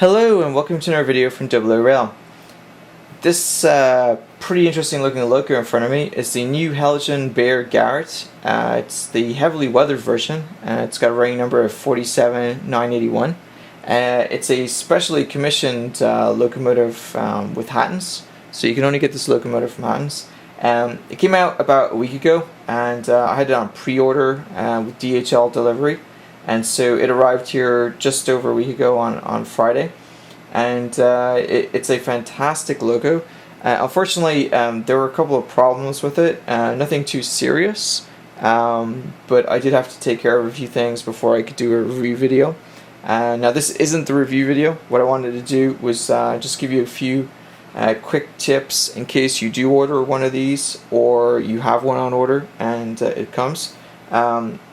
Hello and welcome to another video from oorail. This pretty interesting looking loco in front of me is the new Heljan Beyer Garratt. It's the heavily weathered version. It's got a running number of 47981. It's a specially commissioned locomotive with Hattons, so you can only get this locomotive from Hattons. It came out about a week ago, and I had it on pre-order with DHL delivery. And so it arrived here just over a week ago on Friday, and it's a fantastic loco. Unfortunately, there were a couple of problems with it, nothing too serious, but I did have to take care of a few things before I could do a review video. Now this isn't the review video. What I wanted to do was just give you a few quick tips in case you do order one of these or you have one on order and it comes.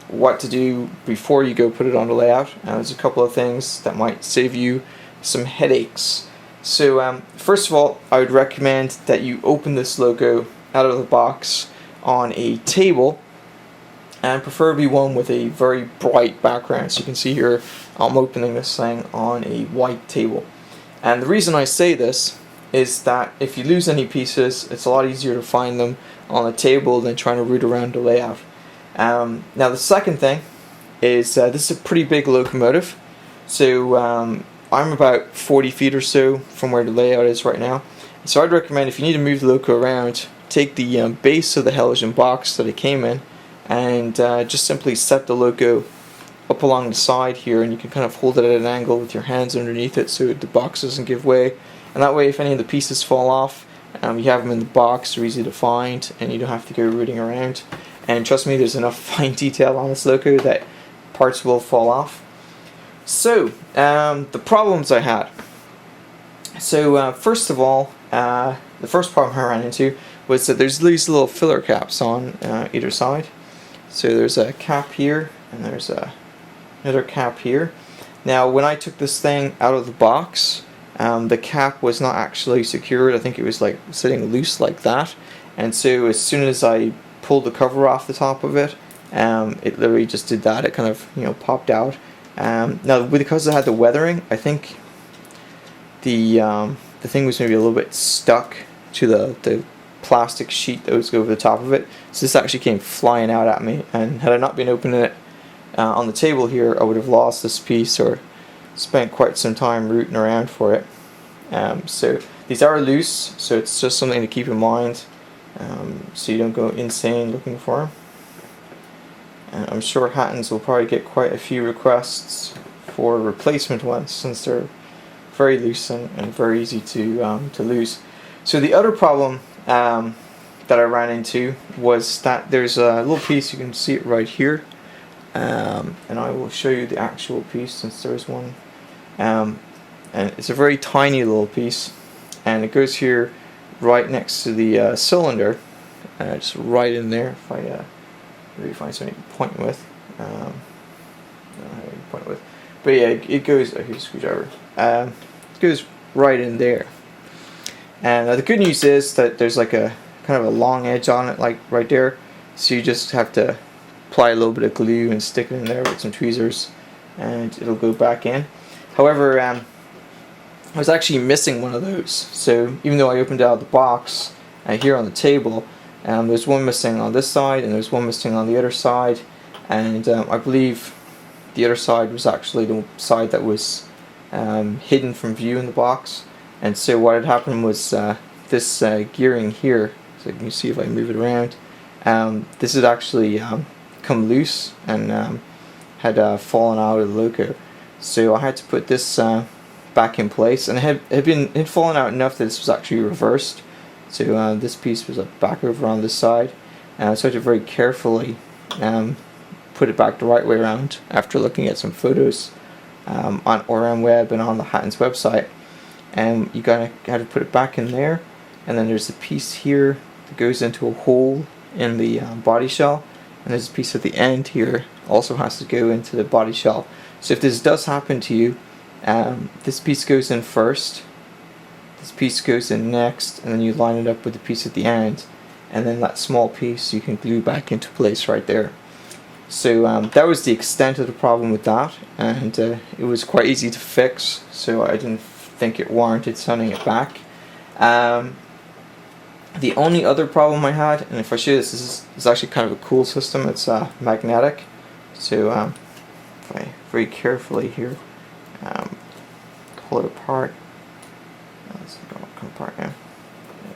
What to do before you go put it on the layout. There's a couple of things that might save you some headaches. So first of all, I would recommend that you open this loco out of the box on a table, and preferably one with a very bright background. So you can see here I'm opening this thing on a white table, and the reason I say this is that if you lose any pieces, it's a lot easier to find them on a table than trying to root around the layout. Now the second thing is this is a pretty big locomotive, so I'm about 40 feet or so from where the layout is right now. So I'd recommend, if you need to move the loco around, take the base of the Heljan box that it came in and just simply set the loco up along the side here, and you can kind of hold it at an angle with your hands underneath it so the box doesn't give way, and that way if any of the pieces fall off, you have them in the box, they're easy to find and you don't have to go rooting around. And trust me, there's enough fine detail on this loco that parts will fall off. So, the problems I had. So, first of all, the first problem I ran into was that there's these little filler caps on either side. So there's a cap here, and there's another cap here. Now, when I took this thing out of the box, the cap was not actually secured. I think it was like sitting loose like that. And so as soon as I pulled the cover off the top of it, it literally just did that. It kind of popped out. Now because it had the weathering, I think the thing was maybe a little bit stuck to the plastic sheet that was over the top of it. So this actually came flying out at me, and had I not been opening it on the table here, I would have lost this piece or spent quite some time rooting around for it. So these are loose, so it's just something to keep in mind. So you don't go insane looking for them. I'm sure Hattons will probably get quite a few requests for replacement ones, since they're very loose and very easy to lose. So the other problem that I ran into was that there's a little piece, you can see it right here, and I will show you the actual piece since there's one, and it's a very tiny little piece, and it goes here right next to the cylinder, just right in there. If I maybe find something to point with, but yeah, it goes. Here's a screwdriver. It goes right in there. And the good news is that there's like a kind of a long edge on it, like right there. So you just have to apply a little bit of glue and stick it in there with some tweezers, and it'll go back in. However, I was actually missing one of those. So even though I opened it out of the box here on the table, there's one missing on this side and there's one missing on the other side, and I believe the other side was actually the side that was hidden from view in the box. And so what had happened was this gearing here, so you can see if I move it around, this had actually come loose and had fallen out of the loco. So I had to put this back in place, and it had fallen out enough that this was actually reversed. So this piece was back over on this side, so I had to very carefully put it back the right way around after looking at some photos on web and on the Hattons website. And you got to put it back in there, and then there's a piece here that goes into a hole in the body shell, and there's a piece at the end here also has to go into the body shell. So if this does happen to you, this piece goes in first, this piece goes in next, and then you line it up with the piece at the end, and then that small piece you can glue back into place right there. So that was the extent of the problem with that, and it was quite easy to fix, so I didn't think it warranted sending it back. The only other problem I had, and if I show you this, this is actually kind of a cool system. It's magnetic. So if I very carefully here pull it apart, let's come apart now.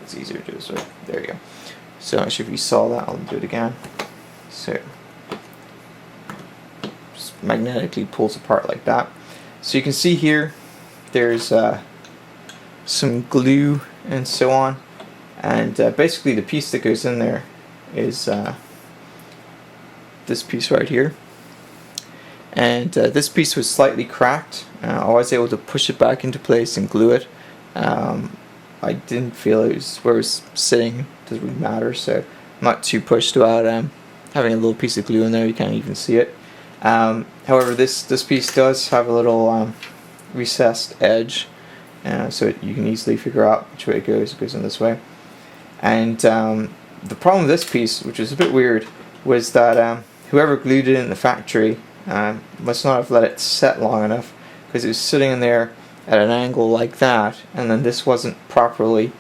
It's easier to do this way. There you go. So actually, if you saw that, I'll do it again. So just magnetically pulls apart like that. So you can see here, there's some glue and so on. And basically the piece that goes in there is this piece right here. And this piece was slightly cracked. I was able to push it back into place and glue it. I didn't feel it was where it was sitting, doesn't really matter, so I'm not too pushed about having a little piece of glue in there. You can't even see it. However, this piece does have a little recessed edge, so you can easily figure out which way it goes. It goes in this way. And the problem with this piece, which was a bit weird, was that whoever glued it in the factory must not have let it set long enough, because it was sitting in there at an angle like that, and then this wasn't properly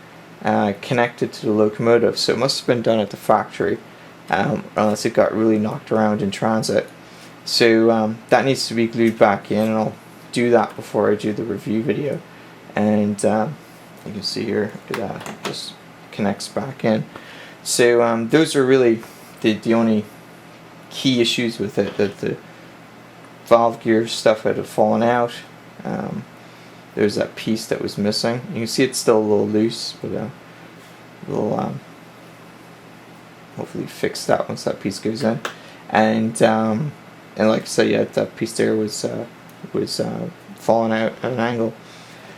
connected to the locomotive, so it must have been done at the factory, unless it got really knocked around in transit. So that needs to be glued back in, and I'll do that before I do the review video. And you can see here, look at that, just connects back in. So those are really the only key issues with it, that the valve gear stuff had fallen out. There's that piece that was missing. You can see it's still a little loose, but we'll hopefully fix that once that piece goes in. And like I said, yeah, that piece there was falling out at an angle.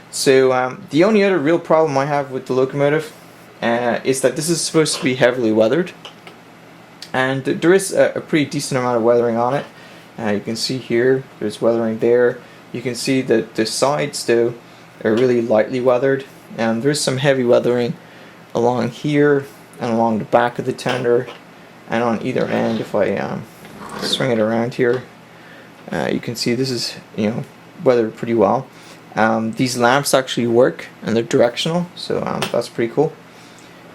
So the only other real problem I have with the locomotive is that this is supposed to be heavily weathered, and there is a pretty decent amount of weathering on it. You can see here there's weathering there. You can see that the sides though are really lightly weathered, and there's some heavy weathering along here and along the back of the tender and on either end. If I swing it around here, you can see this is weathered pretty well. These lamps actually work and they're directional, so that's pretty cool.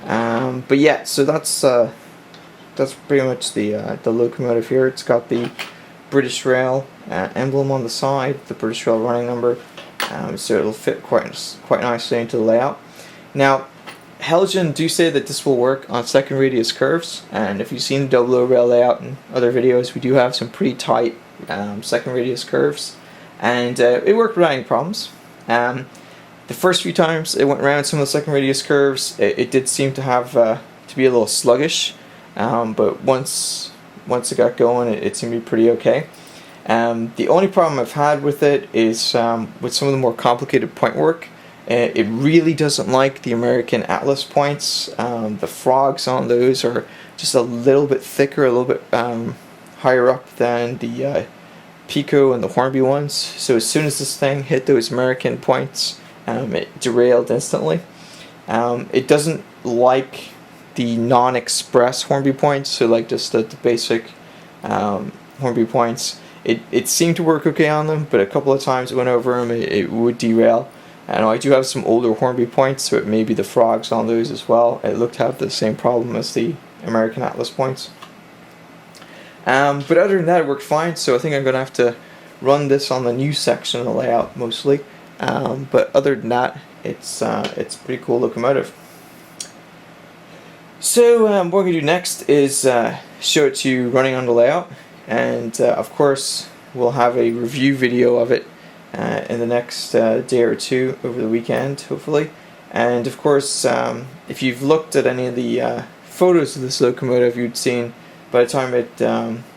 But yeah, so that's pretty much the locomotive here. It's got the British Rail emblem on the side, the British Rail running number, so it'll fit quite nicely into the layout. Now, Heljan do say that this will work on second radius curves, and if you've seen the double oorail layout in other videos, we do have some pretty tight second radius curves, and it worked without any problems. The first few times it went around some of the second radius curves, it did seem to have to be a little sluggish, but once it got going, it seemed to be pretty okay. The only problem I've had with it is with some of the more complicated point work. It really doesn't like the American Atlas points. The frogs on those are just a little bit thicker, a little bit higher up than the Pico and the Hornby ones. So as soon as this thing hit those American points, it derailed instantly. It doesn't like the non-express Hornby points, so like just the basic Hornby points. It seemed to work okay on them, but a couple of times it went over them, it would derail. And I do have some older Hornby points, so it may be the frogs on those as well. It looked to have the same problem as the American Atlas points. But other than that, it worked fine, so I think I'm going to have to run this on the new section of the layout mostly. But other than that, it's a pretty cool locomotive. So what I'm going to do next is show it to you running on the layout, and of course we'll have a review video of it in the next day or two over the weekend, hopefully. And of course, if you've looked at any of the photos of this locomotive, you'd seen by the time it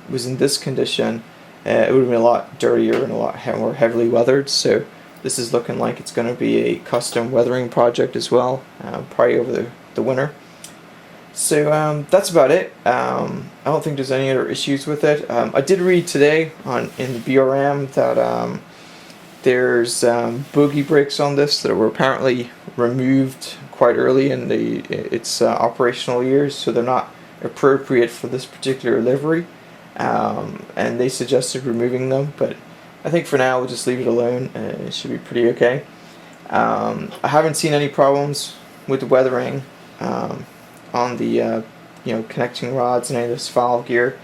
was in this condition, it would have been a lot dirtier and a lot more heavily weathered. So this is looking like it's going to be a custom weathering project as well, probably over the winter. So that's about it. I don't think there's any other issues with it. I did read today in the BRM that there's bogey brakes on this that were apparently removed quite early in its operational years, so they're not appropriate for this particular livery. and they suggested removing them, but I think for now we'll just leave it alone. It should be pretty okay. I haven't seen any problems with the weathering on the connecting rods and any of this valve gear.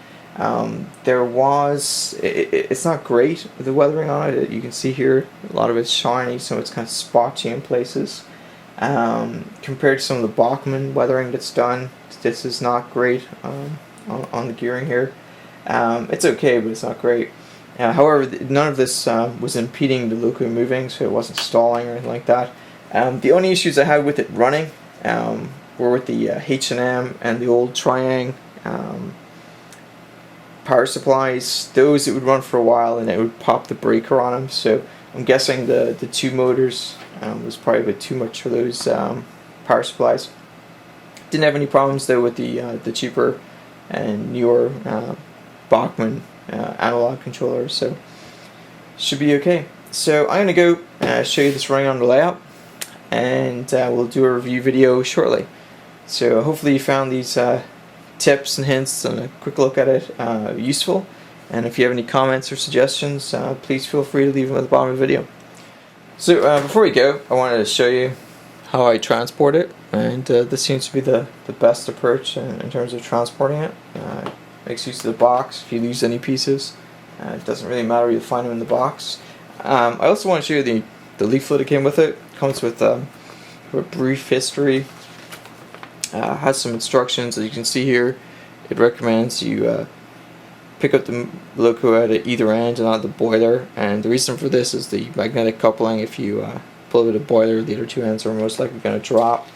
It's not great with the weathering on it. You can see here a lot of it's shiny, so it's kind of spotty in places. Compared to some of the Bachmann weathering that's done, this is not great on the gearing here. It's okay, but it's not great. However, none of this was impeding the loco moving, so it wasn't stalling or anything like that. The only issues I had with it running were with the H&M and the old Triang power supplies. Those, it would run for a while and it would pop the breaker on them, so I'm guessing the two motors was probably a bit too much for those power supplies. Didn't have any problems though with the cheaper and newer Bachmann analog controllers, so should be okay. So I'm going to go show you this running on the layout, and we'll do a review video shortly. So hopefully you found these tips and hints and a quick look at it useful, and if you have any comments or suggestions, please feel free to leave them at the bottom of the video. So before we go, I wanted to show you how I transport it, and this seems to be the best approach in terms of transporting it. Makes use of the box. If you lose any pieces, it doesn't really matter, you'll find them in the box. I also want to show you the leaflet that came with it. It comes with a brief history, has some instructions. As you can see here, it recommends you pick up the loco at either end and not the boiler, and the reason for this is the magnetic coupling. If you pull it with a boiler, the other two ends are most likely going to drop.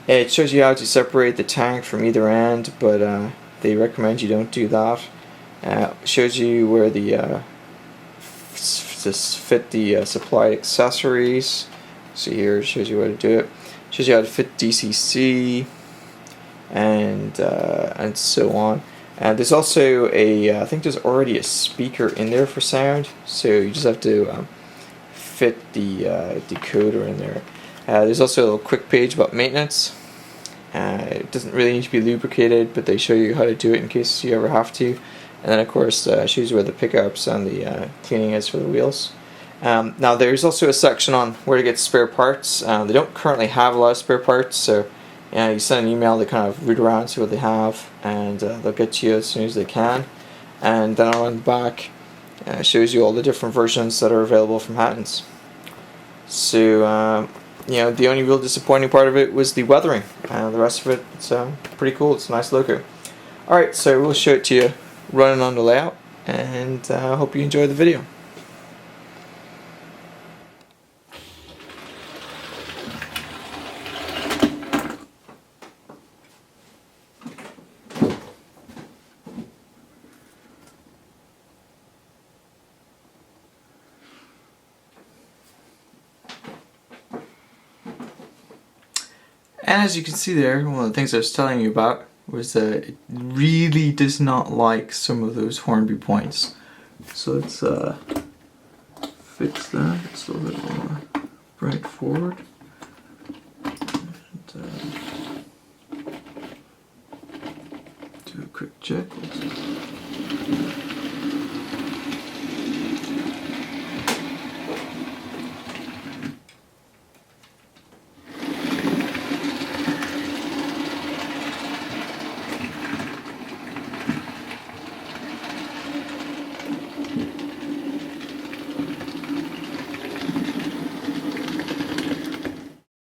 It shows you how to separate the tank from either end, but they recommend you don't do that. Shows you where the fit the supplied accessories. See here, it shows you how to do it. Shows you how to fit DCC and so on. And there's also I think there's already a speaker in there for sound, so you just have to fit the decoder in there. There's also a little quick page about maintenance. It doesn't really need to be lubricated, but they show you how to do it in case you ever have to. And then of course shows you where the pickups and the cleaning is for the wheels. Now there's also a section on where to get spare parts. They don't currently have a lot of spare parts, so you send an email, they kind of root around, see what they have, and they'll get to you as soon as they can. And then on the back shows you all the different versions that are available from Hattons. So the only real disappointing part of it was the weathering. The rest of it, it's pretty cool. It's a nice loco. Alright, so we'll show it to you running on the layout, and I hope you enjoy the video. And as you can see there, one of the things I was telling you about was that it really does not like some of those Hornby points. So let's fix that. It's a little bit more right forward. And, do a quick check. We'll